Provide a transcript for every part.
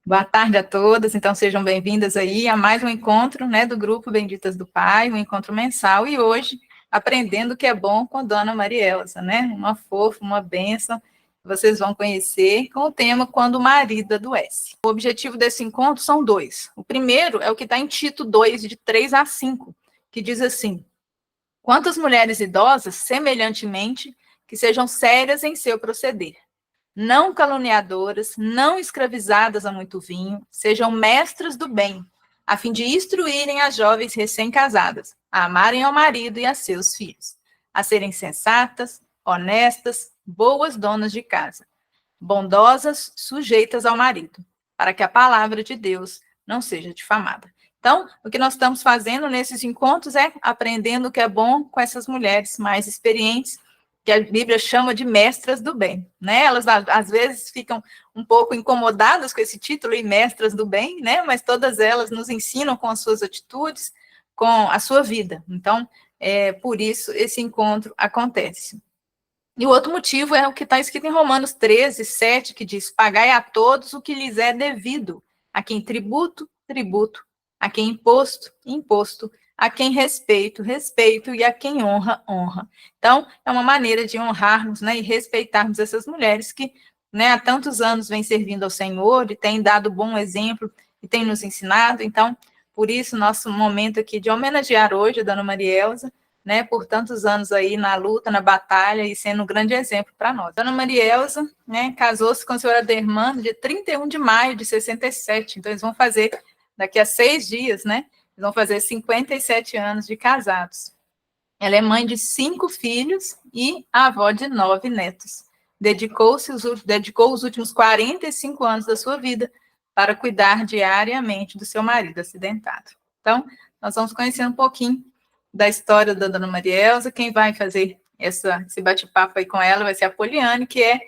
Boa tarde a todas, então sejam bem-vindas aí a mais um encontro, né, do Grupo Benditas do Pai, um encontro mensal, e hoje, aprendendo o que é bom com a Dona Marielza, né, uma fofa, uma bênção, vocês vão conhecer com o tema Quando o Marido Adoece. O objetivo desse encontro são dois. O primeiro é o que está em Tito 2, de 3 a 5, que diz assim: quantas mulheres idosas, semelhantemente, que sejam sérias em seu proceder, não caluniadoras, não escravizadas a muito vinho, sejam mestras do bem, a fim de instruírem as jovens recém-casadas, a amarem ao marido e a seus filhos, a serem sensatas, honestas, boas donas de casa, bondosas, sujeitas ao marido, para que a palavra de Deus não seja difamada. Então, o que nós estamos fazendo nesses encontros é aprendendo o que é bom com essas mulheres mais experientes, que a Bíblia chama de mestras do bem, né? Elas às vezes ficam um pouco incomodadas com esse título, e mestras do bem, né? Mas todas elas nos ensinam com as suas atitudes, com a sua vida. Então, por isso esse encontro acontece. E o outro motivo é o que está escrito em Romanos 13, 7, que diz: pagai a todos o que lhes é devido, a quem tributo, tributo, a quem imposto, imposto, a quem respeito, respeito, e a quem honra, honra. Então, é uma maneira de honrarmos, né, e respeitarmos essas mulheres que, né, há tantos anos vêm servindo ao Senhor e têm dado bom exemplo e têm nos ensinado. Então, por isso, nosso momento aqui de homenagear hoje a Dona Marielza, né, por tantos anos aí na luta, na batalha, e sendo um grande exemplo para nós. Dona Marielza, né, casou-se com o senhor Adermando de 31 de maio de 67, então eles vão fazer, daqui a 6 dias, né, eles vão fazer 57 anos de casados. Ela é mãe de 5 filhos e avó de 9 netos. Dedicou os últimos 45 anos da sua vida para cuidar diariamente do seu marido acidentado. Então, nós vamos conhecer um pouquinho da história da Dona Marielza. Quem vai fazer esse bate-papo aí com ela vai ser a Poliane, que é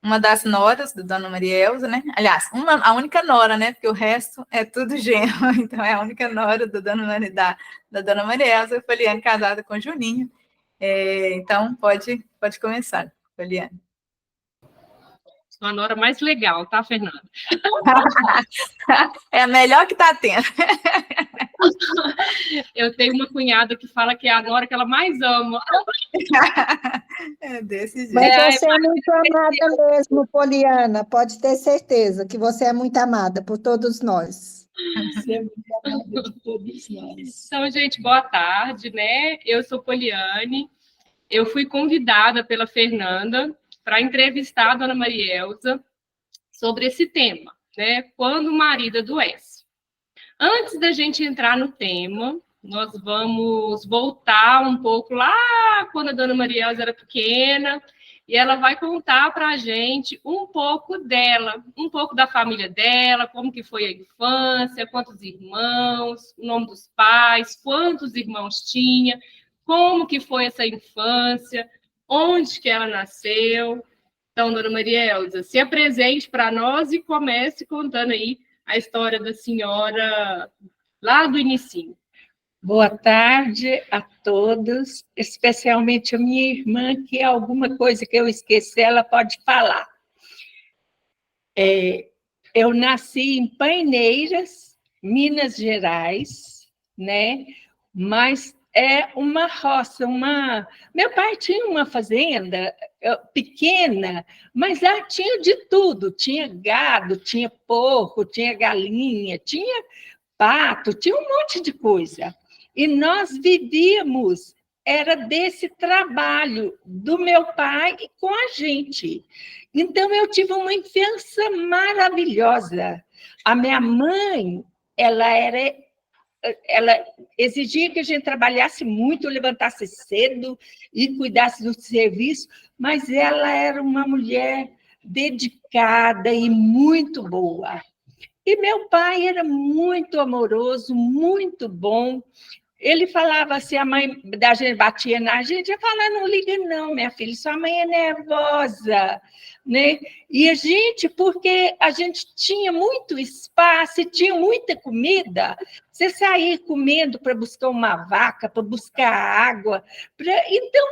uma das noras da Dona Marielza, né? Aliás, a única nora, né? Porque o resto é tudo genro. Então, é a única nora da Dona Marielza, a Poliane, casada com o Juninho. Então, pode começar, Poliane. A nora mais legal, tá, Fernanda? É a melhor que está tendo. Eu tenho uma cunhada que fala que é a nora que ela mais ama. É desse jeito. Mas você é muito amada mesmo, Poliana. Pode ter certeza que você é muito amada por todos nós. Você é muito amada de todos nós. Então, gente, boa tarde, né? Eu sou Poliane. Eu fui convidada pela Fernanda para entrevistar a Dona Marielza sobre esse tema, né? Quando o marido adoece. Antes da gente entrar no tema, nós vamos voltar um pouco lá quando a Dona Marielza era pequena, e ela vai contar para a gente um pouco dela, um pouco da família dela, como que foi a infância, quantos irmãos, o nome dos pais, quantos irmãos tinha, como que foi essa infância, onde que ela nasceu. Então, Dona Marielza, se apresente para nós e comece contando aí a história da senhora lá do início. Boa tarde a todos, especialmente a minha irmã, que alguma coisa que eu esqueci, ela pode falar. Eu nasci em Paineiras, Minas Gerais, né? Mas é uma roça, Meu pai tinha uma fazenda pequena, mas lá tinha de tudo, tinha gado, tinha porco, tinha galinha, tinha pato, tinha um monte de coisa. E nós vivíamos, era desse trabalho do meu pai com a gente. Então, eu tive uma infância maravilhosa. A minha mãe, ela exigia que a gente trabalhasse muito, levantasse cedo e cuidasse do serviço, mas ela era uma mulher dedicada e muito boa. E meu pai era muito amoroso, muito bom. Ele falava assim, a mãe da gente batia na gente, eu falava, não liga não, minha filha, sua mãe é nervosa, né? E a gente, porque a gente tinha muito espaço, tinha muita comida, você saía comendo para buscar uma vaca, para buscar água, então,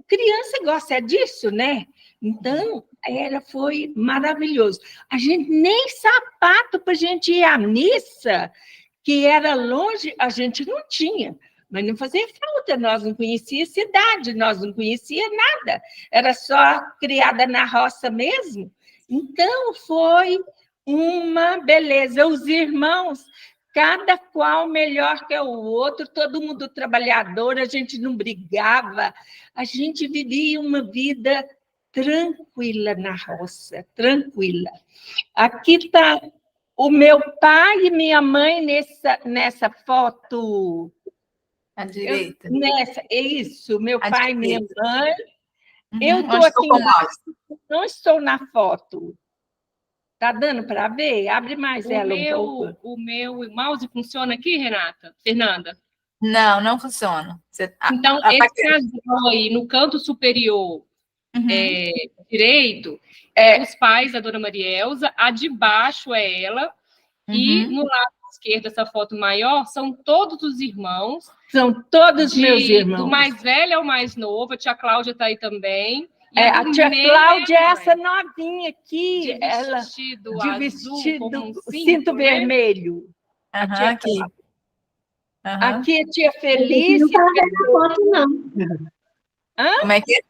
criança gosta disso, né? Então, foi maravilhoso. A gente nem sapato para a gente ir à missa, que era longe, a gente não tinha. Mas não fazia falta, nós não conhecíamos cidade, nós não conhecíamos nada. Era só criada na roça mesmo. Então, foi uma beleza. Os irmãos, cada qual melhor que o outro, todo mundo trabalhador, a gente não brigava, a gente vivia uma vida tranquila na roça, tranquila. Aqui está o meu pai e minha mãe nessa foto. À direita. É isso, meu À pai e minha direita. mãe. Uhum, Eu estou onde aqui com o mouse? não estou na foto. Está dando para ver? Abre mais ela um pouco. O meu mouse funciona aqui, Renata? Fernanda? Não, não funciona. Então, esse casal aí, no canto superior direito, os pais da dona Maria Elza, a de baixo é ela, e no lado esquerdo, essa foto maior, são todos os irmãos. São todos meus irmãos. Do mais velho ao mais novo, a tia Cláudia está aí também. A tia Cláudia é essa novinha aqui, de vestido com cinto vermelho. Aqui. Aqui a tia Felícia. A gente não está vendo a foto, não. Como é que é?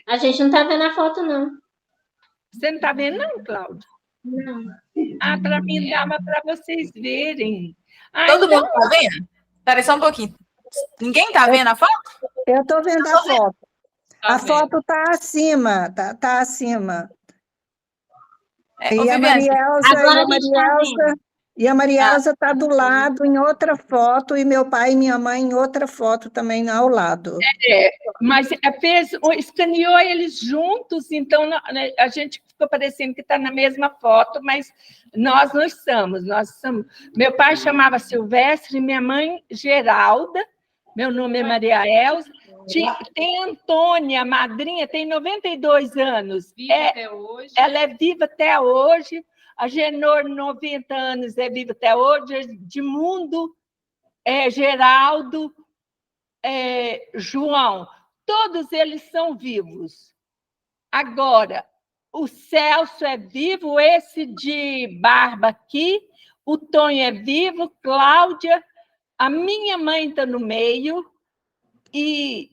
A gente não está vendo a foto, não. Você não está vendo, não, Cláudia? Não. Para mim dava para vocês verem. Todo mundo está vendo? Espera só um pouquinho. Ninguém está vendo a foto? Eu estou vendo a foto. Tá a foto está acima, tá acima. E a Maria Elza está do lado em outra foto, e meu pai e minha mãe em outra foto também ao lado. Mas escaneou eles juntos, então a gente ficou parecendo que está na mesma foto, mas nós não estamos. Meu pai chamava Silvestre, minha mãe Geralda, meu nome é Maria Elza. Tem Antônia, madrinha, tem 92 anos. Viva até hoje. Ela é viva até hoje. A Genor, 90 anos, é viva até hoje. Edmundo, Geraldo, João, todos eles são vivos. Agora, o Celso é vivo, esse de barba aqui, o Tonho é vivo, Cláudia, a minha mãe está no meio, e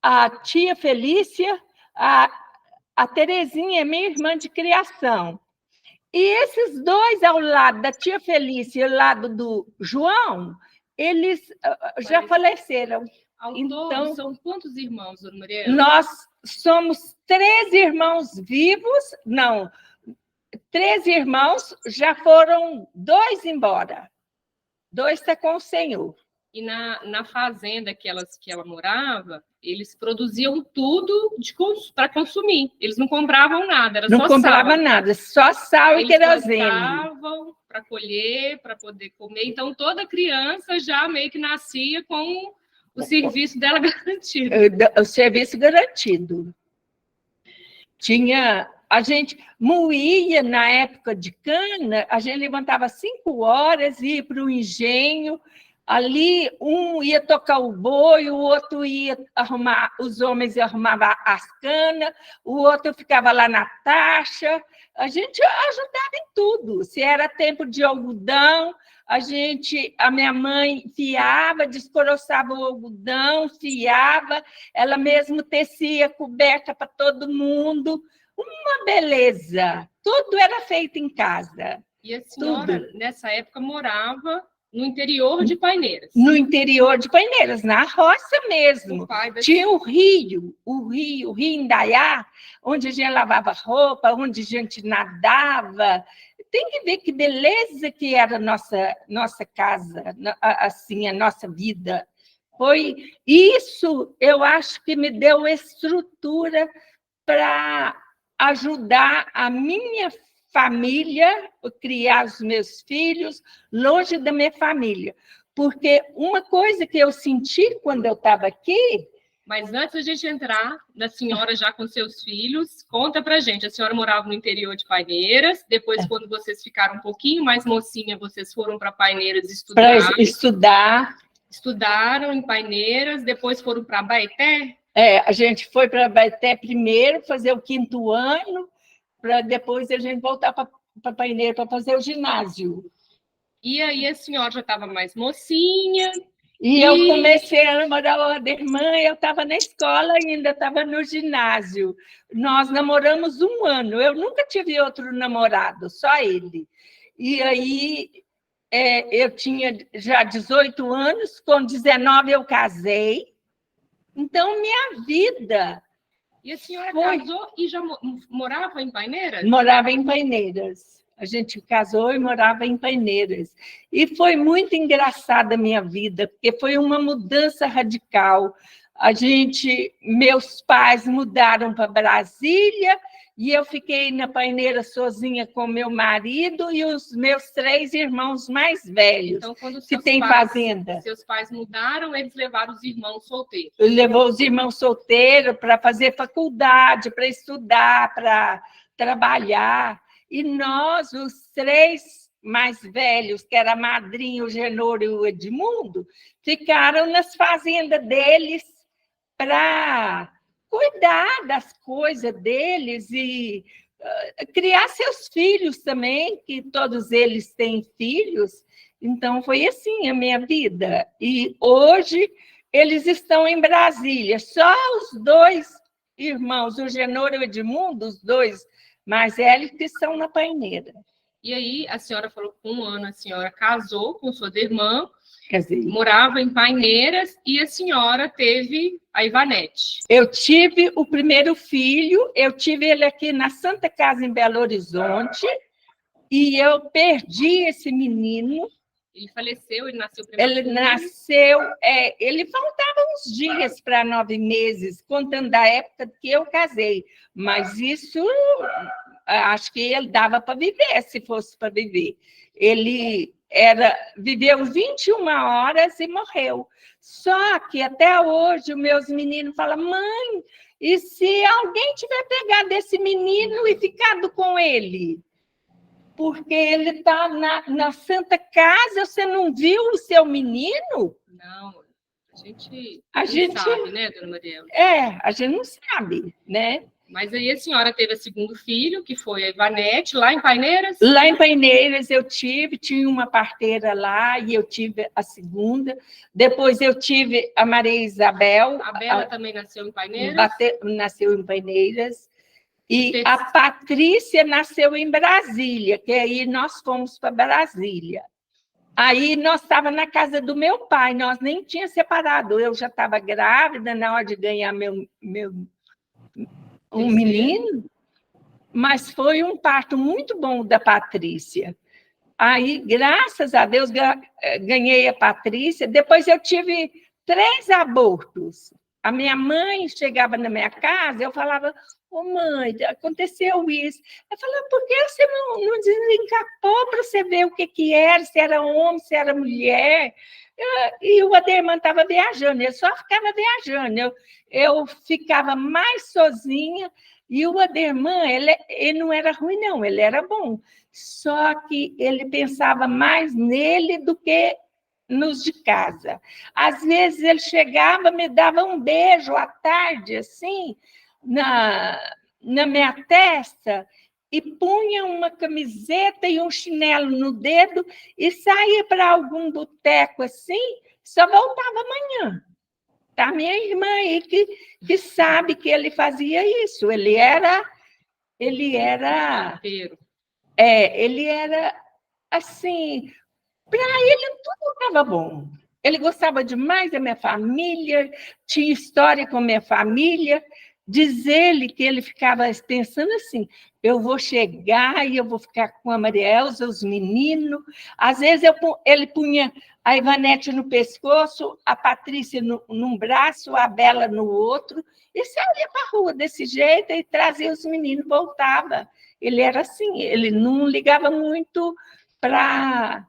a tia Felícia, a Terezinha é minha irmã de criação. E esses dois ao lado da tia Felícia e ao lado do João, eles já faleceram. Então, são quantos irmãos, dona Maria? Nós somos 3 irmãos vivos, não, 3 irmãos, já foram 2 embora. 2 estão com o Senhor. E na fazenda que ela morava, eles produziam tudo para consumir. Eles não compravam nada, era só sal. Não comprava nada, só sal e querosene. Eles plantavam para colher, para poder comer. Então, toda criança já meio que nascia com o serviço dela garantido. O serviço garantido. A gente moía na época de cana, a gente levantava 5 horas, ia para o engenho. Ali, um ia tocar o boi, o outro ia arrumar, os homens arrumavam as canas, o outro ficava lá na taxa. A gente ajudava em tudo. Se era tempo de algodão, a minha mãe fiava, descoroçava o algodão, fiava, ela mesma tecia coberta para todo mundo. Uma beleza. Tudo era feito em casa. E a senhora, nessa época, morava no interior de Paineiras. No interior de Paineiras, na roça mesmo. Tinha o rio Indaiá, onde a gente lavava roupa, onde a gente nadava. Tem que ver que beleza que era a nossa casa, assim, a nossa vida. Foi isso, eu acho que me deu estrutura para ajudar a minha família, criar os meus filhos longe da minha família. Porque uma coisa que eu senti quando eu estava aqui... Mas antes da gente entrar da senhora já com seus filhos, conta pra gente. A senhora morava no interior de Paineiras, depois, quando vocês ficaram um pouquinho mais mocinha, vocês foram para Paineiras estudar. Para estudar. Estudaram em Paineiras, depois foram para Abaeté? A gente foi para Abaeté primeiro, fazer o 5º ano, para depois a gente voltar para para Paineira para fazer o ginásio. E aí a senhora já estava mais mocinha. E eu comecei a namorar o Aderman, eu estava na escola e ainda estava no ginásio. Nós namoramos 1 ano, eu nunca tive outro namorado, só ele. E aí eu tinha já 18 anos, com 19 eu casei. Então, minha vida... E a senhora casou e já morava em Paineiras? Morava em Paineiras. A gente casou e morava em Paineiras. E foi muito engraçada a minha vida, porque foi uma mudança radical. Meus pais mudaram para Brasília e eu fiquei na Paineira sozinha com meu marido e os meus 3 irmãos mais velhos, então, quando que têm fazenda. Seus pais mudaram, eles levaram os irmãos solteiros? Levou os irmãos solteiros para fazer faculdade, para estudar, para trabalhar. E nós, os 3 mais velhos, que era a madrinha, o Genoro e o Edmundo, ficaram nas fazendas deles para cuidar das coisas deles e criar seus filhos também, que todos eles têm filhos. Então, foi assim a minha vida. E hoje eles estão em Brasília. Só os 2 irmãos, o Genoro e o Edmundo, os 2 mais velhos, que estão na Paineira. E aí, a senhora falou que com 1 ano a senhora casou com sua irmã, Dizer, morava em Paineiras e a senhora teve a Ivanete. Eu tive o primeiro filho, eu tive ele aqui na Santa Casa, em Belo Horizonte, e eu perdi esse menino. Ele faleceu, ele nasceu primeiro. Ele nasceu, ele faltava uns dias para 9 meses, contando da época que eu casei, mas isso acho que ele dava para viver, se fosse para viver. Ele viveu 21 horas e morreu. Só que até hoje os meus meninos falam: mãe, e se alguém tiver pegado esse menino e ficado com ele? Porque ele está na Santa Casa, você não viu o seu menino? Não, a gente sabe, né, dona Mariela? A gente não sabe, né? Mas aí a senhora teve o segundo filho, que foi a Ivanete, lá em Paineiras? Lá em Paineiras eu tinha uma parteira lá, e eu tive a segunda. Depois eu tive a Maria Isabel. A Bela também nasceu em Paineiras? Nasceu em Paineiras. E a Patrícia nasceu em Brasília, que aí nós fomos para Brasília. Aí nós estávamos na casa do meu pai, nós nem tínhamos separado. Eu já estava grávida na hora de ganhar um menino, mas foi um parto muito bom da Patrícia. Aí, graças a Deus, ganhei a Patrícia. Depois eu tive 3 abortos. A minha mãe chegava na minha casa, eu falava: ô mãe, aconteceu isso. Eu falava: por que você não desencapou para você ver o que era, se era homem, se era mulher? E o Aderman estava viajando, ele só ficava viajando. Eu ficava mais sozinha, e o Aderman, ele não era ruim, não, ele era bom. Só que ele pensava mais nele do que nos de casa. Às vezes ele chegava, me dava um beijo à tarde, assim, na minha testa, e punha uma camiseta e um chinelo no dedo e saía para algum boteco assim, só voltava amanhã. Tá minha irmã aí que sabe que ele fazia isso. Ele era ele era assim, para ele tudo estava bom. Ele gostava demais da minha família, tinha história com a minha família. Diz ele que ele ficava pensando assim: eu vou chegar e eu vou ficar com a Maria Elza, os meninos. Às vezes ele punha a Ivanete no pescoço, a Patrícia num braço, a Bela no outro, e saía para a rua desse jeito e trazia os meninos, voltava. Ele era assim, ele não ligava muito para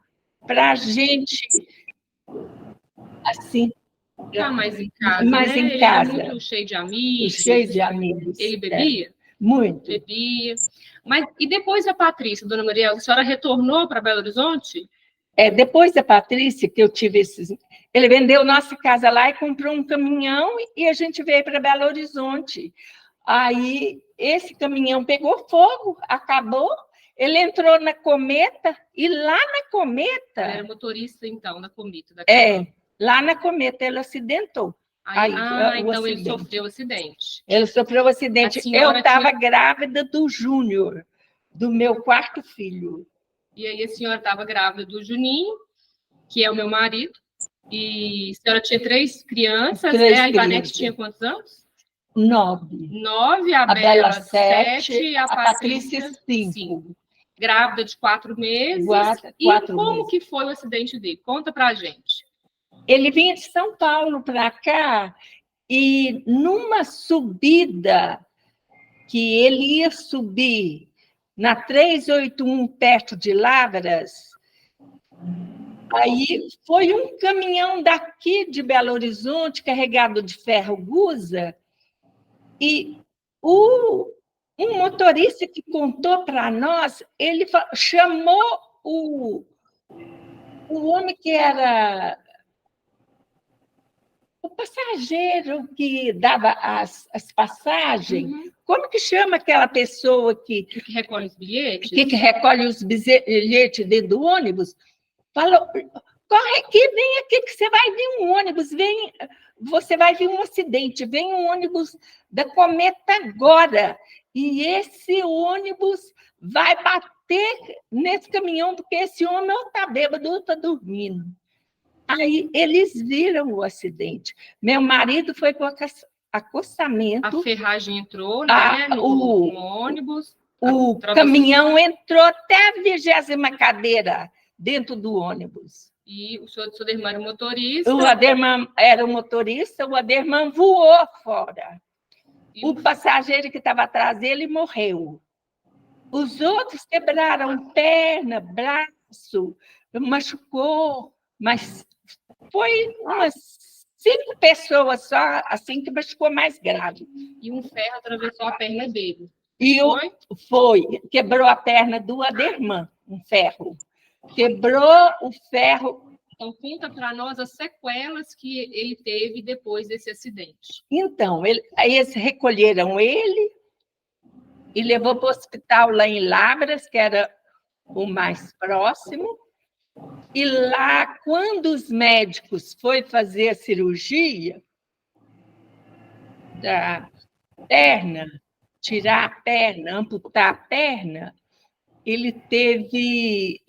a gente, assim. Já mais em casa, mais né? em casa. Ele era muito cheio de amigos. Cheio de amigos. Ele bebia? Muito. Bebia. Mas, e depois da Patrícia, dona Maria, a senhora retornou para Belo Horizonte? Depois da Patrícia, que eu tive esses... Ele vendeu nossa casa lá e comprou um caminhão e a gente veio para Belo Horizonte. Aí, esse caminhão pegou fogo, acabou, Ele entrou na Cometa e lá na Cometa... Ele era motorista, então, da Cometa. Lá na Cometa ele acidentou. Então ele sofreu acidente. Ele sofreu um acidente. Eu estava grávida do Júnior, do meu quarto filho. E aí a senhora estava grávida do Juninho, que é o meu marido, e a senhora tinha 3 crianças, né? A Ivanete tinha quantos anos? 9. 9, a Bela 7 e a Patrícia 5. Grávida de 4 meses. Como que foi o acidente dele? Conta pra gente. Ele vinha de São Paulo para cá e numa subida que ele ia subir na 381 perto de Lavras, aí foi um caminhão daqui de Belo Horizonte carregado de ferro gusa e um motorista que contou para nós, ele chamou o homem que era o passageiro que dava as passagens. Como que chama aquela pessoa que recolhe os bilhetes? Que recolhe os bilhetes dentro do ônibus? Falou, corre aqui, vem aqui, que você vai vir um ônibus, você vai vir um acidente, vem um ônibus da Cometa agora, e esse ônibus vai bater nesse caminhão, porque esse homem ou está bêbado ou está dormindo. Aí eles viram o acidente. Meu marido foi com acostamento. A ferragem entrou, né, no ônibus. O caminhão entrou até a 20ª cadeira dentro do ônibus. E o senhor Aderman era o motorista? O Aderman era o motorista, o Aderman voou fora. O passageiro que estava atrás dele morreu. Os outros quebraram perna, braço, machucou, mas foi umas 5 pessoas só, assim, que machucou mais grave. E um ferro atravessou a perna dele. Quebrou a perna do Aderman, um ferro. Quebrou o ferro. Então, conta para nós as sequelas que ele teve depois desse acidente. Então, eles recolheram ele e levou para o hospital lá em Lavras, que era o mais próximo. E lá, quando os médicos foram fazer a cirurgia da perna, tirar a perna, amputar a perna, ele teve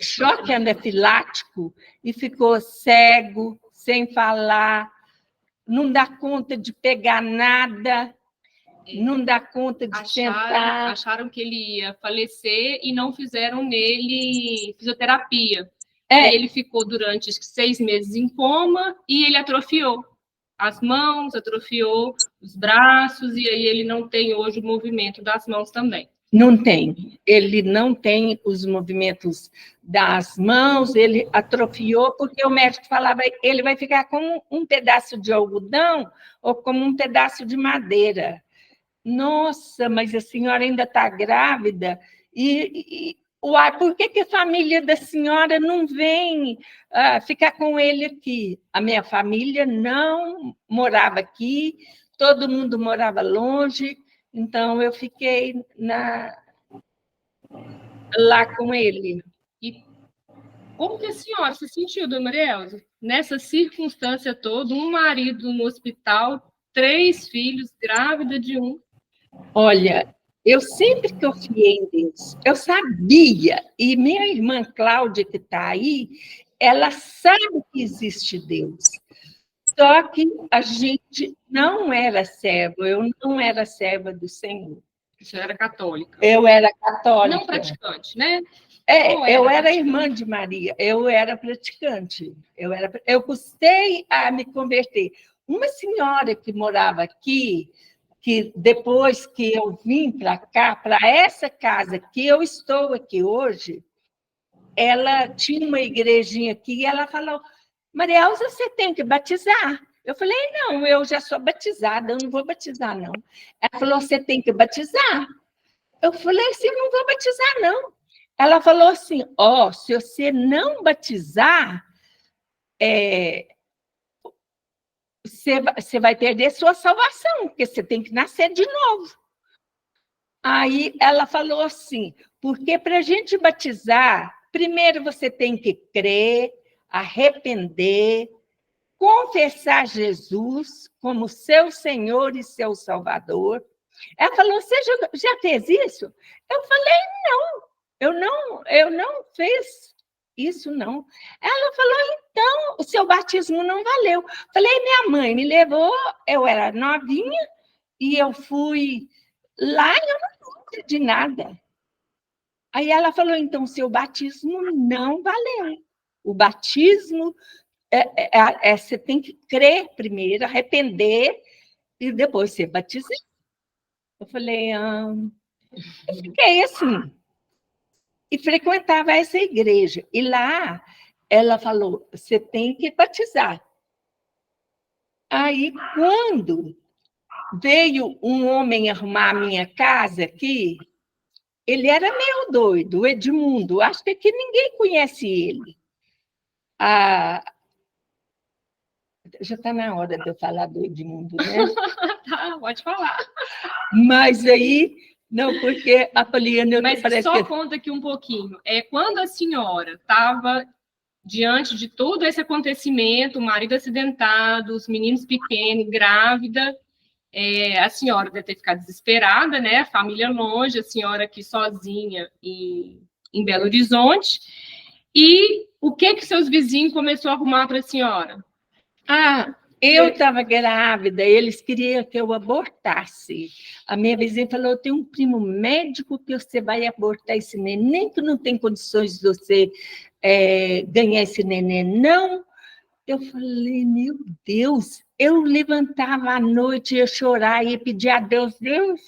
choque anafilático e ficou cego, sem falar, não dá conta de pegar nada, não dá conta de sentar. Acharam que ele ia falecer e não fizeram nele fisioterapia. Ele ficou durante 6 meses em coma e ele atrofiou as mãos, atrofiou os braços, e aí ele não tem hoje o movimento das mãos também. Não tem. Ele não tem os movimentos das mãos, ele atrofiou, porque o médico falava, ele vai ficar como um pedaço de algodão ou como um pedaço de madeira. Nossa, mas a senhora ainda está grávida? Uai, por que a família da senhora não vem ficar com ele aqui? A minha família não morava aqui, todo mundo morava longe, então eu fiquei lá com ele. E como que a senhora se sentiu, dona Maria Elza? Nessa circunstância toda, um marido no hospital, 3 filhos, grávida de 1. Olha, eu sempre confiei em Deus, eu sabia, e minha irmã Cláudia, que está aí, ela sabe que existe Deus, só que a gente não era servo, eu não era serva do Senhor. Você era católica? Eu era católica. Não praticante, né? Eu era irmã de Maria, eu era praticante, eu custei a me converter. Uma senhora que morava aqui, que depois que eu vim para cá, para essa casa que eu estou aqui hoje, ela tinha uma igrejinha aqui e ela falou, Maria Elza, você tem que batizar. Eu falei, não, eu já sou batizada, eu não vou batizar, não. Ela falou, você tem que batizar. Eu falei assim, eu não vou batizar, não. Ela falou assim, se você não batizar, você vai perder sua salvação, porque você tem que nascer de novo. Aí ela falou assim, porque para a gente batizar, primeiro você tem que crer, arrepender, confessar Jesus como seu Senhor e seu Salvador. Ela falou, você já fez isso? Eu falei, eu não fiz isso, não. Ela falou, então, o seu batismo não valeu. Falei, minha mãe me levou, eu era novinha, e eu fui lá e eu não lembro de nada. Aí ela falou, então, seu batismo não valeu. O batismo, você tem que crer primeiro, arrepender, e depois ser batizado. Eu falei, eu fiquei assim, e frequentava essa igreja. E lá, ela falou, você tem que batizar. Aí, quando veio um homem arrumar a minha casa aqui, ele era meio doido, o Edmundo. Acho que aqui ninguém conhece ele. Já está na hora de eu falar do Edmundo, né? Tá, pode falar. Mas aí, não, porque a Poliana... Mas só conta aqui um pouquinho. Quando a senhora estava diante de todo esse acontecimento, o marido acidentado, os meninos pequenos, grávida, a senhora deve ter ficado desesperada, né? A família longe, a senhora aqui sozinha em Belo Horizonte. E o que seus vizinhos começaram a arrumar para a senhora? Eu estava grávida, eles queriam que eu abortasse. A minha vizinha falou, eu tenho um primo médico que você vai abortar esse neném, que não tem condições de você ganhar esse neném, não. Eu falei, meu Deus, eu levantava à noite, ia chorar, ia pedir a Deus, Deus,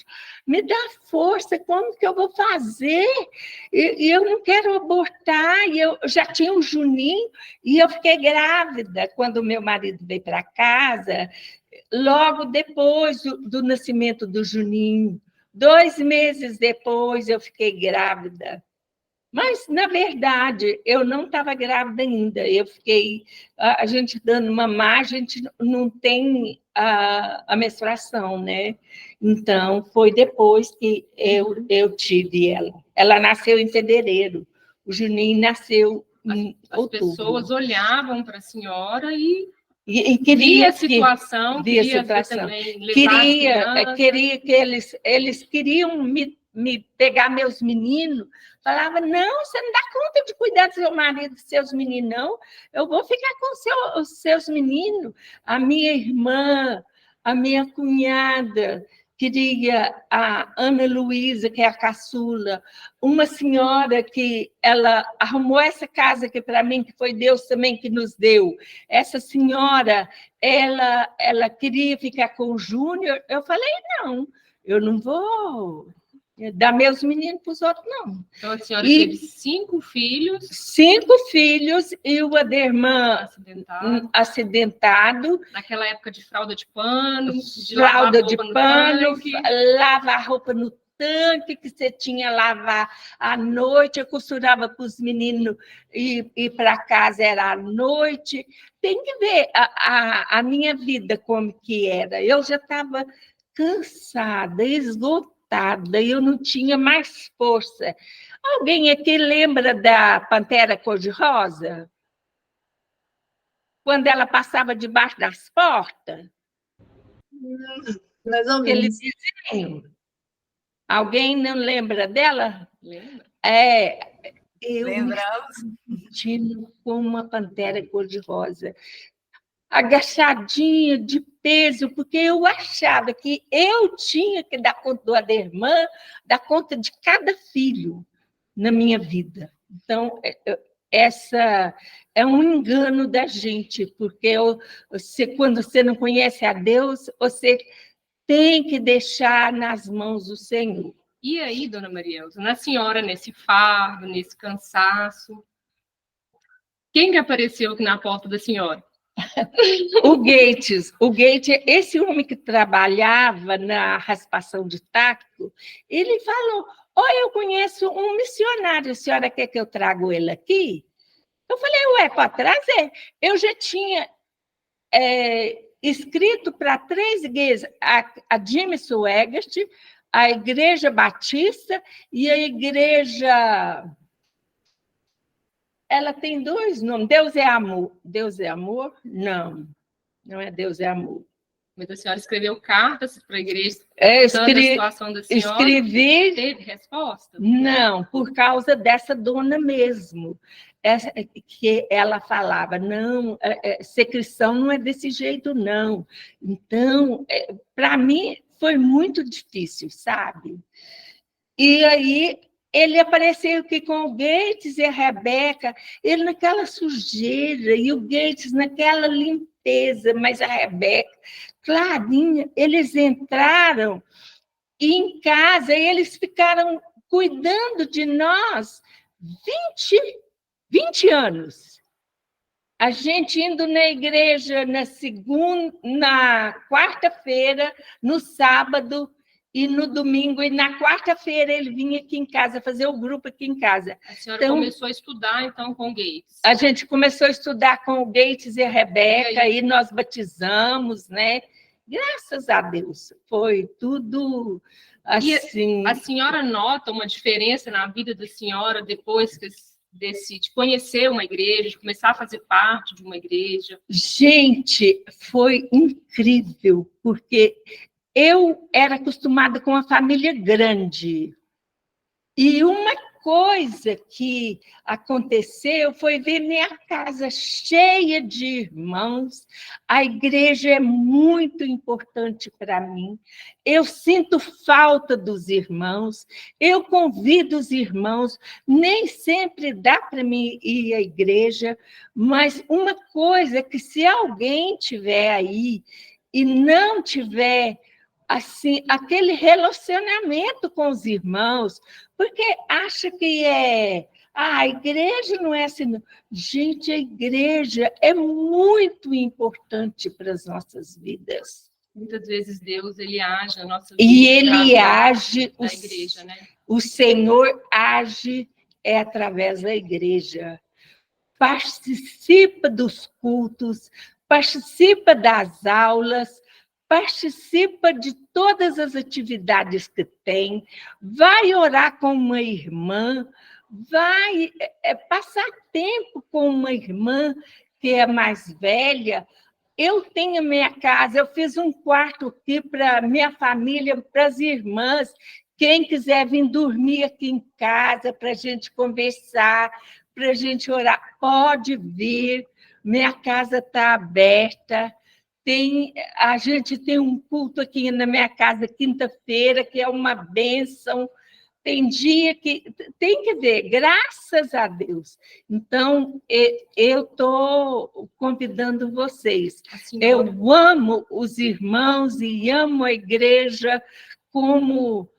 me dá força, como que eu vou fazer? E eu não quero abortar, e eu já tinha um Juninho, e eu fiquei grávida quando o meu marido veio para casa, logo depois do nascimento do Juninho, 2 meses depois eu fiquei grávida. Mas, na verdade, eu não estava grávida ainda. Eu fiquei... A gente dando mamar, a gente não tem a menstruação, né? Então, foi depois que eu tive ela. Ela nasceu em fevereiro. O Juninho nasceu em outubro. As pessoas olhavam para a senhora e queria via a situação, queria também levar queria que eles queriam me pegar meus meninos, falava, não, você não dá conta de cuidar do seu marido, dos seus meninos, não, eu vou ficar com os seus meninos. A minha irmã, a minha cunhada, queria a Ana Luísa, que é a caçula, uma senhora que ela arrumou essa casa aqui para mim, que foi Deus também que nos deu. Essa senhora, ela queria ficar com o Júnior. Eu falei, não, eu não vou dar meus meninos para os outros, não. Então, a senhora teve 5 filhos. 5 filhos e o Aderman acidentado. Naquela época de fralda de pano. Fralda de pano, lavar a roupa no tanque, que você tinha lavar à noite. Eu costurava para os meninos ir para casa, era à noite. Tem que ver a minha vida como que era. Eu já estava cansada, esgotada. Eu não tinha mais força. Alguém aqui lembra da Pantera Cor-de-Rosa? Quando ela passava debaixo das portas? Mais ou menos. Alguém não lembra dela? Lembra? Eu Lembramos. me sentindo como uma Pantera Cor-de-Rosa. Agachadinha, de peso, porque eu achava que eu tinha que dar conta do Aderman, dar conta de cada filho na minha vida. Então, essa é um engano da gente, porque quando você não conhece a Deus, você tem que deixar nas mãos do Senhor. E aí, dona Maria Elza, na senhora, nesse fardo, nesse cansaço, quem que apareceu aqui na porta da senhora? O Gates, esse homem que trabalhava na raspação de taco, ele falou, eu conheço um missionário, a senhora quer que eu trago ele aqui? Eu falei, pode trazer. Eu já tinha escrito para 3 igrejas, a James Swegert, a Igreja Batista e a Igreja... Ela tem 2 nomes. Deus é amor. Deus é amor? Não, não é Deus é amor. Mas a senhora escreveu cartas para a igreja, É, a situação da senhora, escrevi... teve resposta? Não, por causa dessa dona mesmo. Essa, que ela falava, não, ser cristão não é desse jeito, não. Então, para mim, foi muito difícil, sabe? E aí, ele apareceu aqui com o Gates e a Rebeca, ele naquela sujeira, e o Gates naquela limpeza, mas a Rebeca, clarinha, eles entraram e em casa, e eles ficaram cuidando de nós 20 anos. A gente indo na igreja na quarta-feira, no sábado e no domingo, e na quarta-feira ele vinha aqui em casa, fazer o grupo aqui em casa. A senhora começou a estudar, então, com o Gates? A gente começou a estudar com o Gates e a Rebeca, e nós batizamos, né? Graças a Deus, foi tudo assim. E a senhora nota uma diferença na vida da senhora depois de conhecer uma igreja, de começar a fazer parte de uma igreja? Gente, foi incrível, porque eu era acostumada com uma família grande. E uma coisa que aconteceu foi ver minha casa cheia de irmãos. A igreja é muito importante para mim. Eu sinto falta dos irmãos. Eu convido os irmãos. Nem sempre dá para mim ir à igreja, mas uma coisa é que se alguém tiver aí e não tiver assim, aquele relacionamento com os irmãos, porque acha que a igreja não é assim. Não. Gente, a igreja é muito importante para as nossas vidas. Muitas vezes Deus, ele age na nossa vida. E ele age, na igreja, né? O Senhor age através da igreja. Participa dos cultos, participa das aulas, participa de todas as atividades que tem, vai orar com uma irmã, vai passar tempo com uma irmã que é mais velha. Eu tenho a minha casa, eu fiz um quarto aqui para minha família, para as irmãs. Quem quiser vir dormir aqui em casa para a gente conversar, para a gente orar, pode vir. Minha casa está aberta. A gente tem um culto aqui na minha casa, quinta-feira, que é uma bênção. Tem dia que... Tem que ver, graças a Deus. Então, eu estou convidando vocês. Eu amo os irmãos e amo a igreja como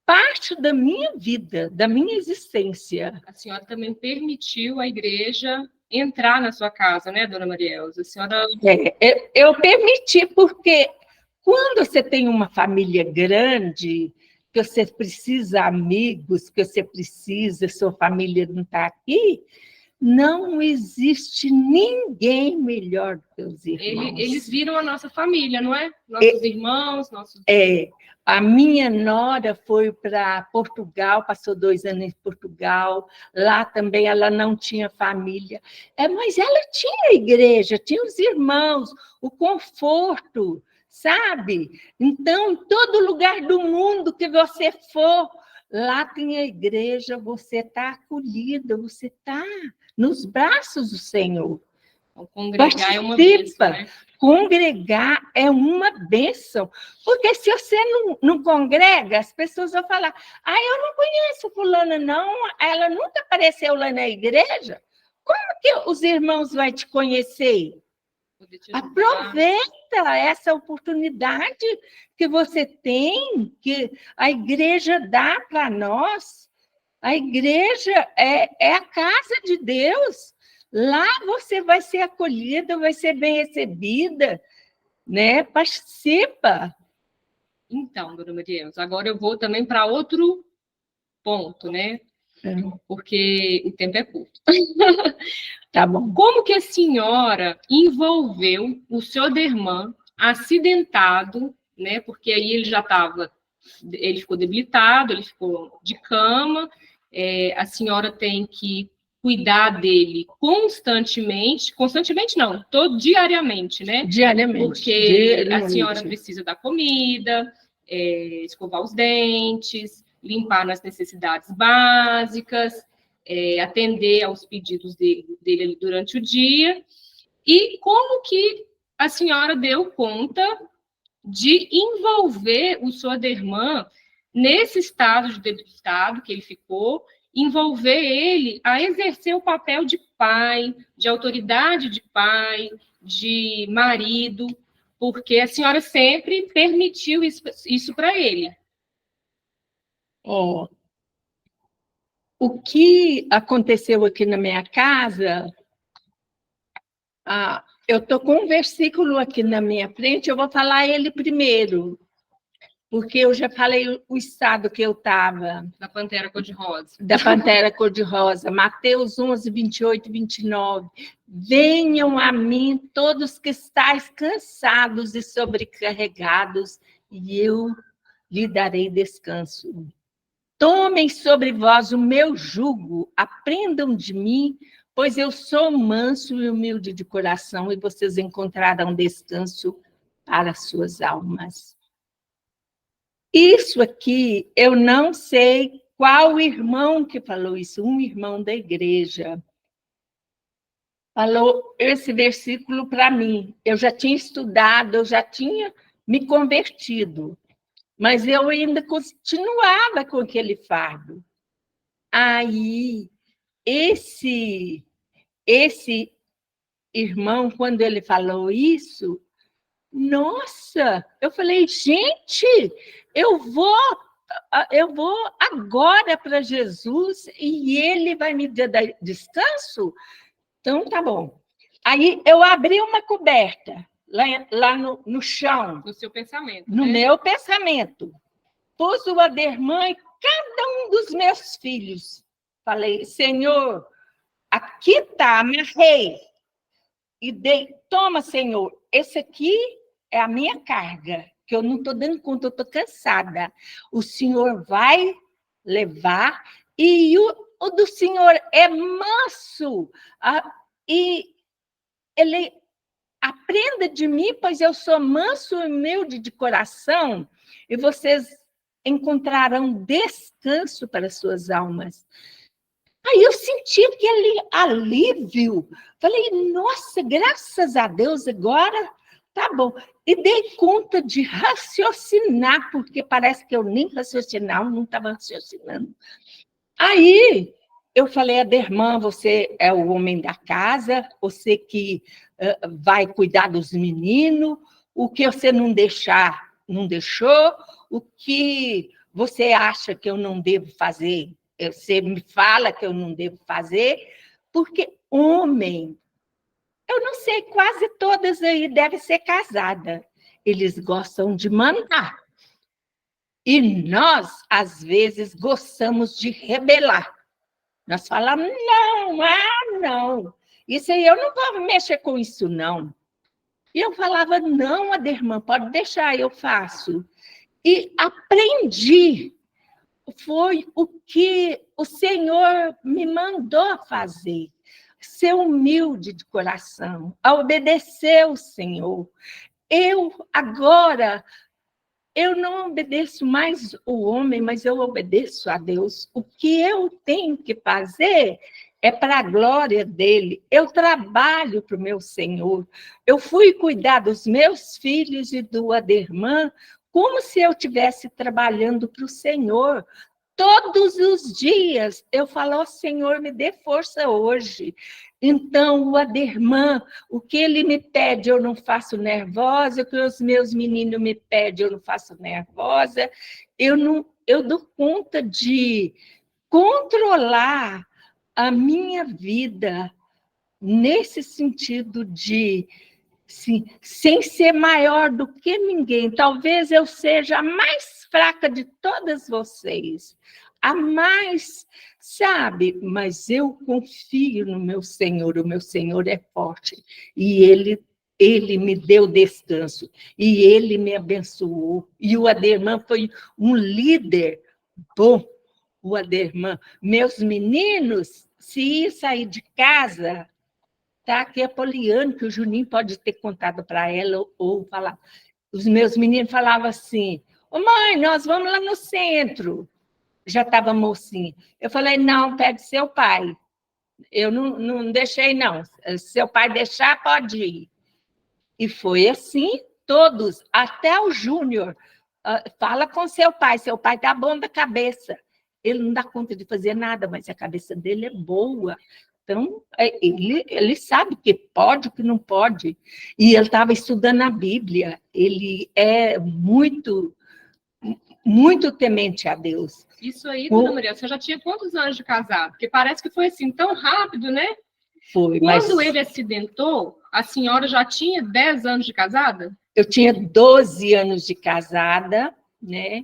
parte da minha vida, da minha existência. A senhora também permitiu a igreja entrar na sua casa, né, dona Maria Elza? A senhora... eu permiti, porque quando você tem uma família grande, que você precisa de amigos, que você precisa, sua família não está aqui, não existe ninguém melhor do que os irmãos. Eles viram a nossa família, não é? Nossos irmãos, nossos... A minha nora foi para Portugal, passou 2 anos em Portugal. Lá também ela não tinha família. Mas ela tinha a igreja, tinha os irmãos, o conforto, sabe? Então, em todo lugar do mundo que você for, lá tem a igreja, você está acolhida, você está nos braços do Senhor. Então, congregar é uma bênção, né? Congregar é uma bênção, porque se você não congrega, as pessoas vão falar: eu não conheço fulana, não, ela nunca apareceu lá na igreja. Como que os irmãos vão te conhecer? Aproveita essa oportunidade que você tem, que a igreja dá para nós. A igreja é a casa de Deus. Lá você vai ser acolhida, vai ser bem recebida, né? Participa. Então, dona Maria Elza, agora eu vou também para outro ponto, né? Porque o tempo é curto. Tá bom. Como que a senhora envolveu o senhor Derman acidentado, né? Porque aí ele já estava ele ficou debilitado, ele ficou de cama, a senhora tem que cuidar dele constantemente não, diariamente, né? Diariamente. Porque a senhora precisa da comida, escovar os dentes, limpar nas necessidades básicas, atender aos pedidos dele ali durante o dia. E como que a senhora deu conta de envolver o Soderman nesse estado de debilitado que ele ficou, envolver ele a exercer o papel de pai, de autoridade de pai, de marido, porque a senhora sempre permitiu isso para ele. O que aconteceu aqui na minha casa, eu estou com um versículo aqui na minha frente, eu vou falar ele primeiro, porque eu já falei o estado que eu estava. Da Pantera Cor-de-Rosa. Da Pantera Cor-de-Rosa. Mateus 11, 28 e 29. Venham a mim todos que estáis cansados e sobrecarregados, e eu lhe darei descanso. Tomem sobre vós o meu jugo, aprendam de mim, pois eu sou manso e humilde de coração, e vocês encontrarão descanso para as suas almas. Isso aqui, eu não sei qual irmão que falou isso, um irmão da igreja. Falou esse versículo para mim. Eu já tinha estudado, eu já tinha me convertido, mas eu ainda continuava com aquele fardo. Aí, esse irmão, quando ele falou isso, nossa, eu falei, gente, eu vou agora para Jesus e ele vai me dar descanso? Então, tá bom. Aí eu abri uma coberta lá no chão. No seu pensamento. No meu pensamento. Pus o Aderman e cada um dos meus filhos. Falei, Senhor, aqui está, amarrei. E dei, toma, Senhor, esse aqui é a minha carga, que eu não estou dando conta, eu estou cansada. O Senhor vai levar, e o do Senhor é manso. E ele aprenda de mim, pois eu sou manso e humilde de coração, e vocês encontrarão descanso para suas almas. Aí eu senti aquele alívio. Falei, nossa, graças a Deus, agora tá bom. E dei conta de raciocinar, porque parece que eu nem raciocinava, não estava raciocinando. Aí eu falei, Aderman, você é o homem da casa, você que vai cuidar dos meninos, o que você não deixou, o que você acha que eu não devo fazer, você me fala que eu não devo fazer, porque homem, eu não sei, quase todas aí devem ser casadas, eles gostam de mandar. E nós, às vezes, gostamos de rebelar. Nós falamos, não, isso aí eu não vou mexer com isso, não. E eu falava, não, Aderman, pode deixar, eu faço. E aprendi. Foi o que o Senhor me mandou fazer. Ser humilde de coração, a obedecer ao Senhor. Agora, eu não obedeço mais o homem, mas eu obedeço a Deus. O que eu tenho que fazer é para a glória dele. Eu trabalho para o meu Senhor. Eu fui cuidar dos meus filhos e do Aderman como se eu estivesse trabalhando para o Senhor. Todos os dias eu falo, oh, Senhor, me dê força hoje. Então, o Aderman, o que ele me pede, eu não faço nervosa, o que os meus meninos me pedem, eu não faço nervosa. Eu dou conta de controlar a minha vida nesse sentido de, sim, sem ser maior do que ninguém. Talvez eu seja a mais fraca de todas vocês, a mais, sabe? Mas eu confio no meu Senhor, o meu Senhor é forte, e Ele ele me deu descanso, e ele me abençoou. E o Aderman foi um líder bom, o Aderman. Meus meninos, se ia sair de casa, tá aqui a Poliana, que o Juninho pode ter contado para ela, ou falar. Os meus meninos falavam assim, ô mãe, nós vamos lá no centro. Já estava mocinha. Eu falei, não, pede seu pai. Eu não deixei, não. Se seu pai deixar, pode ir. E foi assim, todos, até o Júnior. Fala com seu pai está bom da cabeça. Ele não dá conta de fazer nada, mas a cabeça dele é boa. Então, ele sabe o que pode, o que não pode. E ele estava estudando a Bíblia. Ele é muito, muito temente a Deus. Isso aí, dona Maria, você já tinha quantos anos de casado? Porque parece que foi assim, tão rápido, né? Foi, Quando ele acidentou, a senhora já tinha 10 anos de casada? Eu tinha 12 anos de casada, né?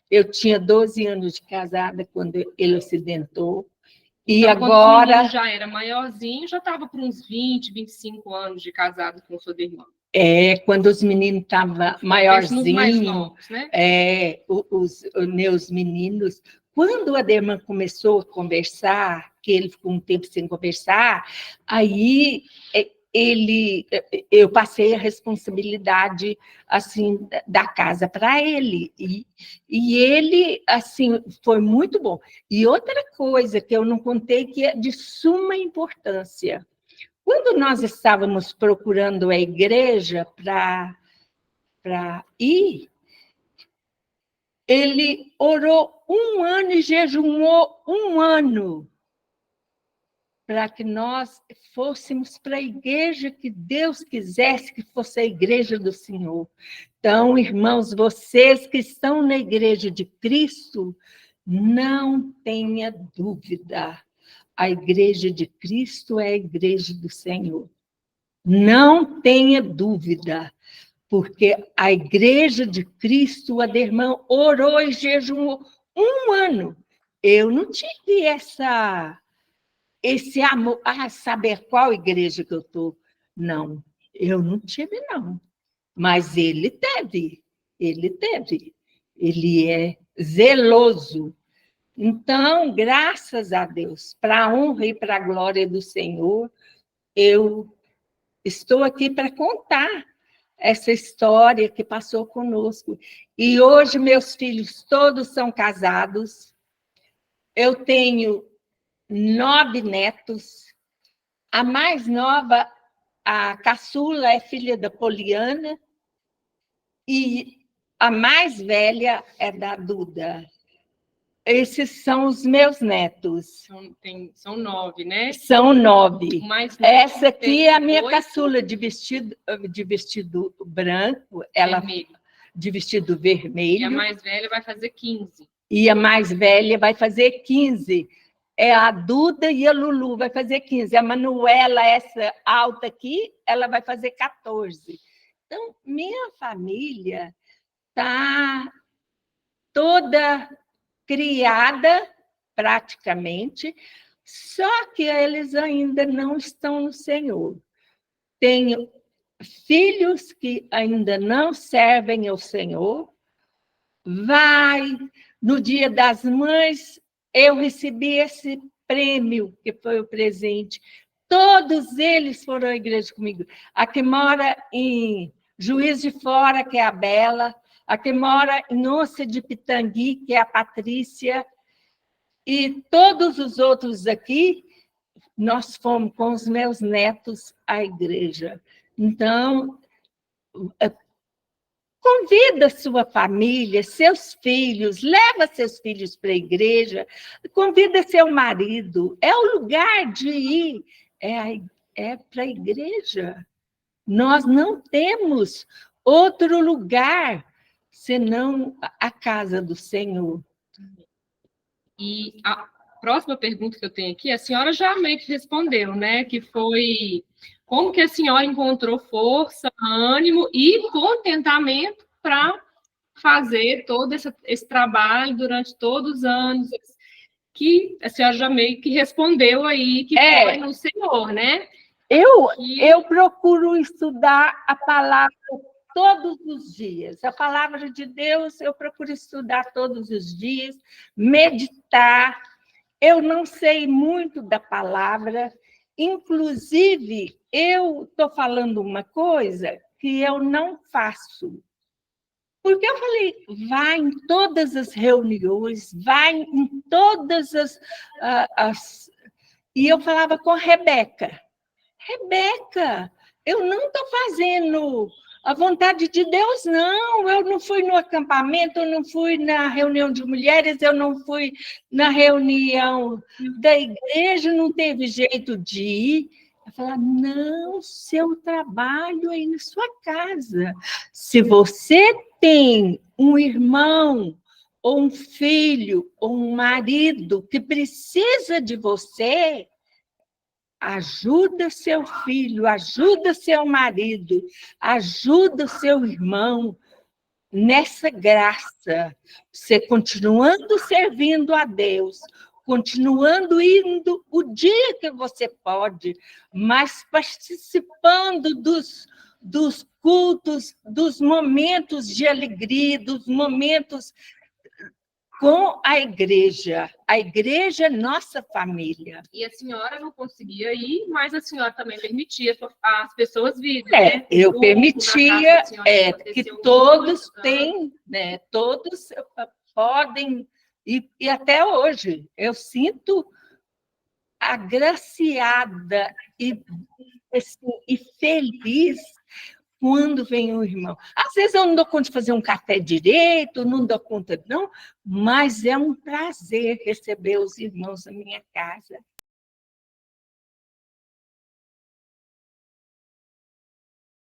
Eu tinha 12 anos de casada quando ele acidentou. E então, agora... quando o menino já era maiorzinho, já estava por uns 20, 25 anos de casado com sua irmã. Quando os meninos estavam maiorzinhos, mais novos, né? Os meus meninos, quando o Aderman começou a conversar, que ele ficou um tempo sem conversar, aí eu passei a responsabilidade assim da casa para ele, e ele assim foi muito bom. E outra coisa que eu não contei, que é de suma importância: quando nós estávamos procurando a igreja para ir, ele orou 1 ano e jejuou 1 ano para que nós fôssemos para a igreja que Deus quisesse que fosse a igreja do Senhor. Então, irmãos, vocês que estão na igreja de Cristo, não tenha dúvida. A igreja de Cristo é a igreja do Senhor. Não tenha dúvida, porque a igreja de Cristo, o Aderman orou e jejuou 1 ano. Eu não tive esse amor, saber qual igreja que eu estou. Não, eu não tive, não. Mas ele teve. Ele é zeloso. Então, graças a Deus, para a honra e para a glória do Senhor, eu estou aqui para contar essa história que passou conosco. E hoje meus filhos todos são casados. Eu tenho 9 netos. A mais nova, a caçula, é filha da Poliana, e a mais velha é da Duda. Esses são os meus netos. São 9, né? São 9. Essa aqui é a minha 8. caçula de vestido branco, ela Vermelho. De vestido vermelho. E a mais velha vai fazer 15. E a mais velha vai fazer 15. É a Duda e a Lulu vai fazer 15. A Manuela, essa alta aqui, ela vai fazer 14. Então, minha família está toda criada, praticamente, só que eles ainda não estão no Senhor. Tenho filhos que ainda não servem ao Senhor. No Dia das Mães, eu recebi esse prêmio, que foi o presente. Todos eles foram à igreja comigo. A que mora em Juiz de Fora, que é a Bela, a que mora em Onça de Pitangui, que é a Patrícia, e todos os outros aqui, nós fomos com os meus netos à igreja. Então, convida sua família, seus filhos, leva seus filhos para a igreja, convida seu marido. É o lugar de ir, é para a igreja. Nós não temos outro lugar senão a casa do Senhor. E a próxima pergunta que eu tenho aqui, a senhora já meio que respondeu, né? Que foi como que a senhora encontrou força, ânimo e contentamento para fazer todo esse trabalho durante todos os anos, que a senhora já meio que respondeu aí, que foi no Senhor, né? Eu procuro estudar a palavra todos os dias. A palavra de Deus eu procuro estudar todos os dias, meditar. Eu não sei muito da palavra, inclusive eu estou falando uma coisa que eu não faço. Porque eu falei, vai em todas as reuniões, vai em todas as... E eu falava com a Rebeca, eu não estou fazendo a vontade de Deus, não. Eu não fui no acampamento, eu não fui na reunião de mulheres, eu não fui na reunião da igreja, não teve jeito de ir. Eu falava, não, seu trabalho é aí na sua casa. Se você tem um irmão, ou um filho, ou um marido que precisa de você, ajuda seu filho, ajuda seu marido, ajuda seu irmão nessa graça. Você continuando servindo a Deus, continuando indo o dia que você pode, mas participando dos cultos, dos momentos de alegria, dos momentos com a igreja. A igreja é nossa família. E a senhora não conseguia ir, mas a senhora também permitia as pessoas virem, né? Eu permitia que todos têm, né? Todos podem, e até hoje eu sinto agraciada e feliz quando vem um irmão. Às vezes eu não dou conta de fazer um café direito, não dou conta, não, mas é um prazer receber os irmãos na minha casa.